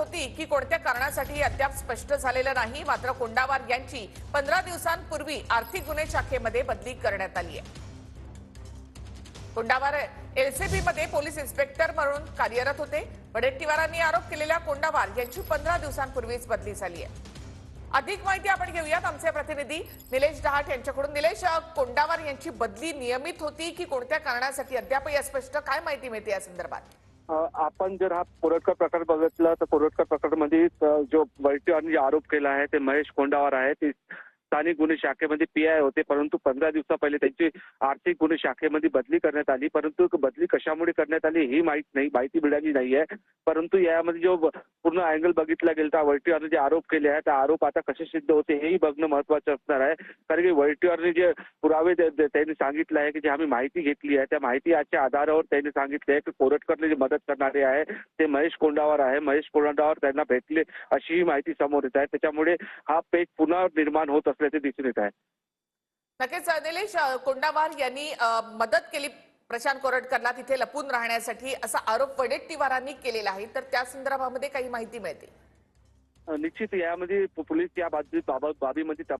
होती की कोणत्या कारणासाठी अद्याप स्पष्ट झालेलं नाही। मात्र कोंडावार यांची 15 दिवसांपूर्वी आर्थिक गुन्हे शाखेमध्ये बदली करण्यात आली आहे। कोंडावार एलसीबी मध्ये पोलीस इन्स्पेक्टर म्हणून कार्यरत होते। वडेट्टीवारांनी आरोप केलेल्या कोंडावार यांची 15 दिवसांपूर्वीच बदली झाली आहे। अधिक माहिती आपण घेऊयात आमचे प्रतिनिधी निलेश डहाट यांच्याकडून। निलेश, कोंडावार यांची बदली नियमित होती की कोणत्या कारणासाठी अद्यापही अस्पष्ट, काय माहिती मिळते या संदर्भात? आपण जर हा कोरटकर प्रकार बघितला तर कोरटकर प्रकरणामध्ये जो वडेट्टीवारांनी आरोप केला आहे ते महेश कोंडावार आहे। ते स्थानिक गुन्हे शाखेमध्ये पीआय होते, परंतु 15 दिवसा पहिले त्यांची आर्थिक गुन्हे शाखेमध्ये बदली करण्यात आली। परंतु बदली कशामुळे करण्यात आली ही माहिती मिळाली नाहीये। परंतु यामध्ये जो पूर्ण अँगल बघितला गेला तर वडेट्टीवारांनी जे आरोप केले आहेत त्या आरोप आता कसे सिद्ध होते हेही बघणं महत्त्वाचं असणार आहे। कारण की वडेट्टीवारांनी जे पुरावे त्यांनी सांगितलं आहे की जे आम्ही माहिती घेतली आहे त्या माहितीच्या आधारावर त्यांनी सांगितले आहे की कोरटकरने जे मदत करणारे आहे ते महेश कोंडावार आहे। महेश कोंडावार त्यांना भेटले अशी माहिती समोर येत आहे। त्याच्यामुळे हा पेच पुन्हा निर्माण होत असल्याचे दिसून येत आहे। नक्कीच निलेश, कोंडावार यांनी मदत केली प्रशांत कोरटकरला तिथे लपून राहण्यासाठी, असा आरोप वडेट्टीवारांनी केलेला आहे। तर त्या संदर्भामध्ये काही माहिती मिळते? निश्चित यामध्ये पोलीस या बाबीमध्ये